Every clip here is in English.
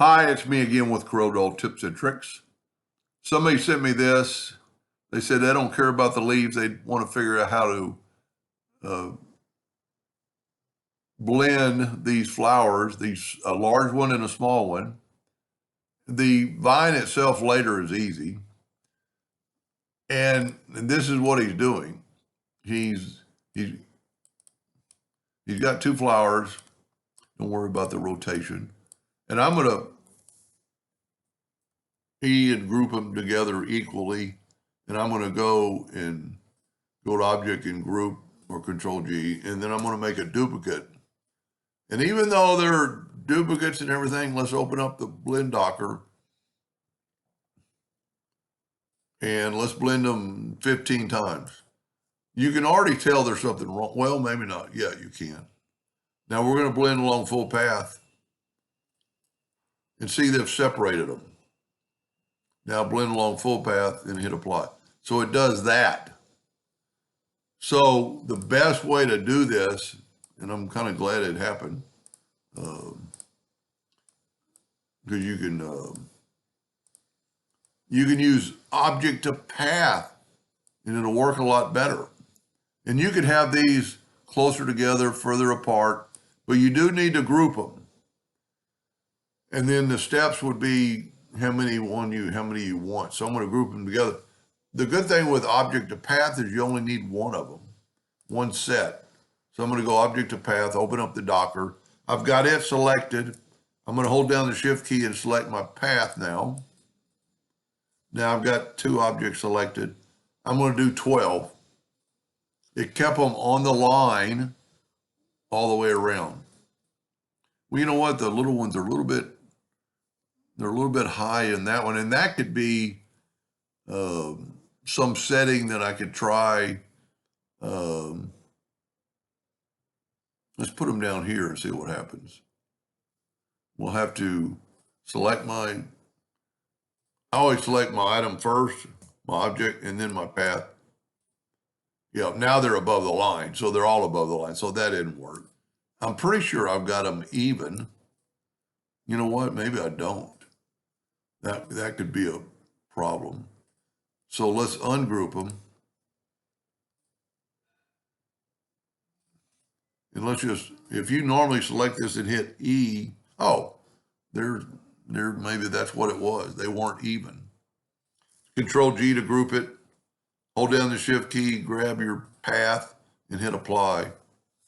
Hi, it's me again with Corel Tips and Tricks. Somebody sent me this. They said they don't care about the leaves. They want to figure out how to uh, blend these flowers, a large one and a small one. The vine itself later is easy. And this is what he's doing. He's he's he's got two flowers. Don't worry about the rotation. And I'm gonna and group them together equally. And I'm gonna go to Object and Group or Control G, and then I'm going to make a duplicate. And even though they're duplicates and everything, let's open up the blend docker and let's blend them 15 times. You can already tell there's something wrong. Well, maybe not. Yeah, you can. Now we're going to blend along full path and see they've separated them. Now blend along full path and hit apply. So it does that. So the best way to do this, and I'm kind of glad it happened, because you can use object to path, and it'll work a lot better. And you can have these closer together, further apart, but you do need to group them. And then the steps would be how many you want. So I'm going to group them together. The good thing with object to path is you only need one of them, one set. So I'm going to go object to path, open up the Docker. I've got it selected. I'm going to hold down the shift key and select my path now. Now I've got two objects selected. I'm going to do 12. It kept them on the line all the way around. Well, you know what? The little ones are they're a little bit high in that one. And that could be some setting that I could try. Let's put them down here and see what happens. We'll have to select I always select my item first, my object, and then my path. Yeah, now they're above the line. So they're all above the line. So that didn't work. I'm pretty sure I've got them even. You know what? Maybe I don't. That could be a problem. So let's ungroup them. And let's just, if you normally select this and hit E, there, maybe that's what it was. They weren't even. Control G to group it. Hold down the shift key, grab your path, and hit apply.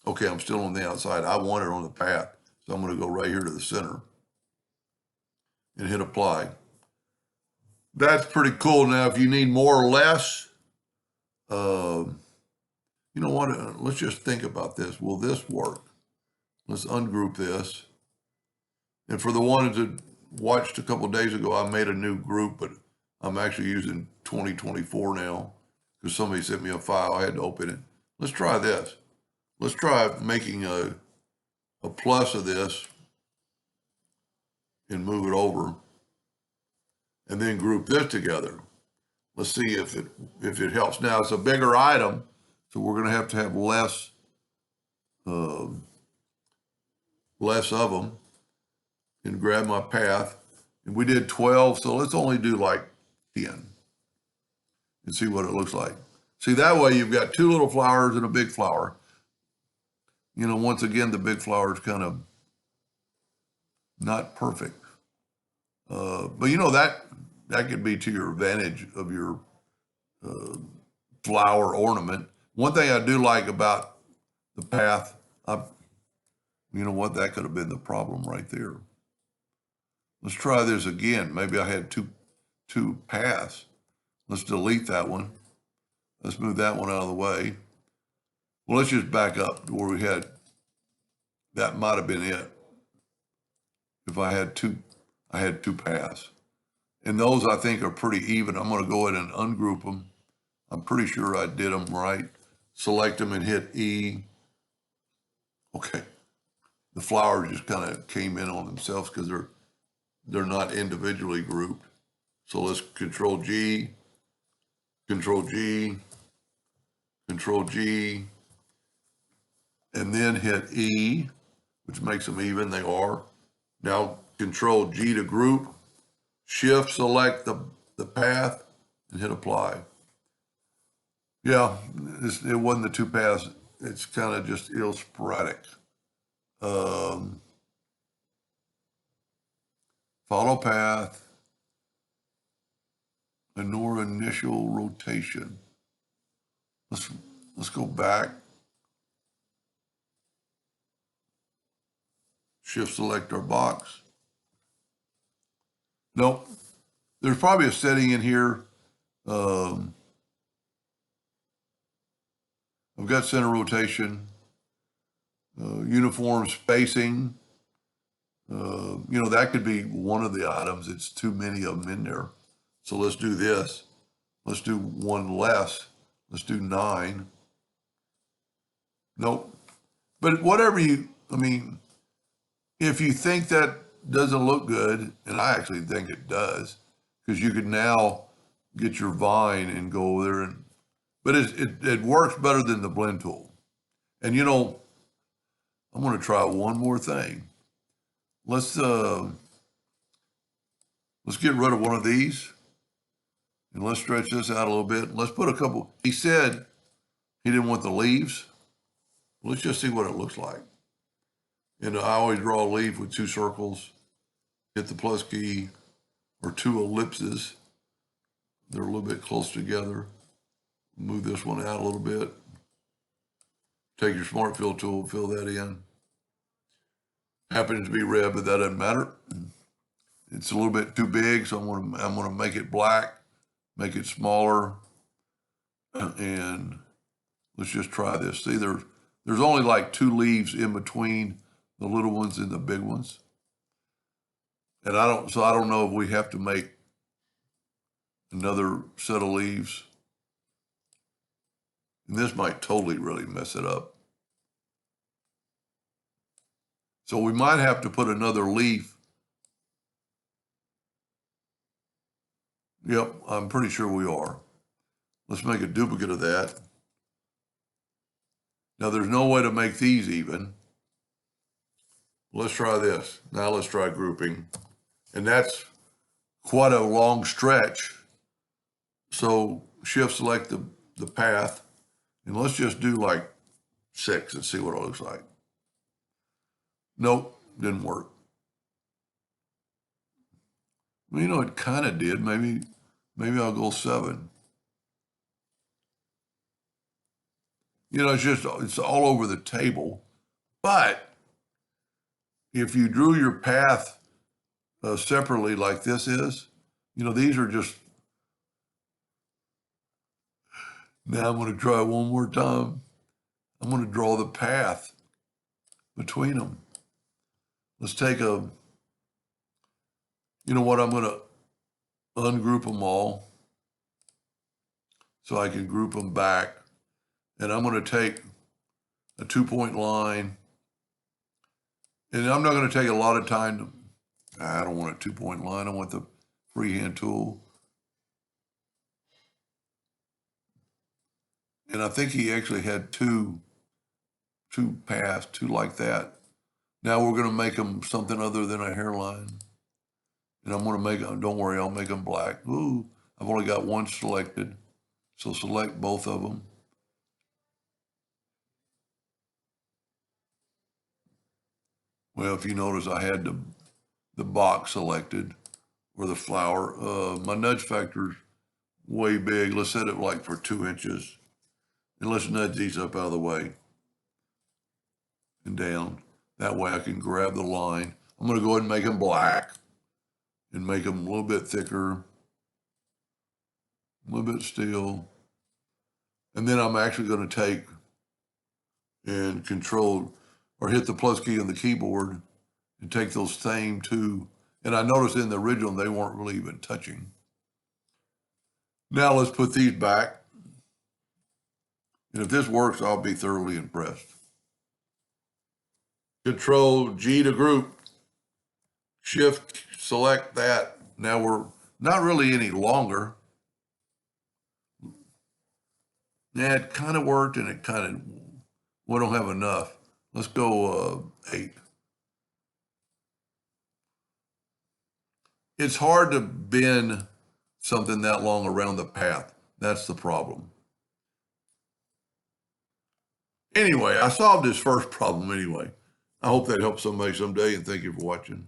Okay, I'm still on the outside. I want it on the path. So I'm going to go right here to the center and hit apply. That's pretty cool. Now, if you need more or less, you know what? Let's just think about this. Will this work? Let's ungroup this. And for the ones that watched a couple of days ago, I made a new group, but I'm actually using 2024 now because somebody sent me a file. I had to open it. Let's try this. Let's try making a plus of this and move it over and then group this together. Let's see if it helps. Now it's a bigger item, so we're going to have less of them. And grab my path. And we did 12, so let's only do like 10 and see what it looks like. See, that way you've got two little flowers and a big flower. You know, once again, the big flower is kind of not perfect. But you know, that could be to your advantage of your flower ornament. One thing I do like about the path, you know what, that could have been the problem right there. Let's try this again. Maybe I had two paths. Let's delete that one. Let's move that one out of the way. Well, let's just back up to where we had, that might have been it. If I had two paths. And those I think are pretty even. I'm going to go ahead and ungroup them. I'm pretty sure I did them right. Select them and hit E. Okay. The flowers just kind of came in on themselves because they're not individually grouped. So let's Control G, Control G, Control G, and then hit E, which makes them even. They are. Now Control G to group, Shift select the path, and hit apply. Yeah, it wasn't the two paths. It's kind of just ill sporadic. Follow path, ignore initial rotation. Let's go back. Shift select our box. Nope. There's probably a setting in here. I've got center rotation, uniform spacing. That could be one of the items. It's too many of them in there. So let's do this. Let's do one less. Let's do 9. Nope. But whatever if you think that doesn't look good, and I actually think it does, because you could now get your vine and go over there but it works better than the blend tool. And I'm going to try one more thing. Let's get rid of one of these, and let's stretch this out a little bit. Let's put a couple. He said he didn't want the leaves. Let's just see what it looks like. And I always draw a leaf with 2 circles, hit the plus key, or 2 ellipses. They're a little bit close together. Move this one out a little bit. Take your Smart Fill tool, fill that in. Happens to be red, but that doesn't matter. It's a little bit too big, so I'm gonna make it black, make it smaller, and let's just try this. See, there's only like 2 leaves in between the little ones and the big ones. And I don't know if we have to make another set of leaves. And this might totally really mess it up. So we might have to put another leaf. Yep, I'm pretty sure we are. Let's make a duplicate of that. Now there's no way to make these even. Let's try this. Now let's try grouping. And that's quite a long stretch. So shift select the path, and let's just do like 6 and see what it looks like. Nope, didn't work. Well, it kind of did. Maybe I'll go 7. It's all over the table. But if you drew your path separately like this is, these are just. Now I'm going to try one more time. I'm going to draw the path between them. Let's take I'm going to ungroup them all so I can group them back. And I'm going to take a 2-point line. And I'm not going to take a lot of time. I don't want a 2-point line. I want the freehand tool. And I think he actually had two paths, 2 like that. Now we're going to make them something other than a hairline. And I'm going to make them, don't worry, I'll make them black. Ooh, I've only got 1 selected. So select both of them. Well, if you notice, I had the box selected, or the flower. My nudge factor's way big. Let's set it like for 2 inches. And let's nudge these up out of the way and down. That way I can grab the line. I'm going to go ahead and make them black and make them a little bit thicker, a little bit steel. And then I'm actually going to take and control or hit the plus key on the keyboard and take those same 2. And I noticed in the original, they weren't really even touching. Now let's put these back. And if this works, I'll be thoroughly impressed. Control G to group. Shift select that. Now we're not really any longer. Yeah, it kind of worked, and we don't have enough. Let's go 8. It's hard to bend something that long around the path. That's the problem. Anyway, I solved this first problem anyway. I hope that helps somebody someday, and thank you for watching.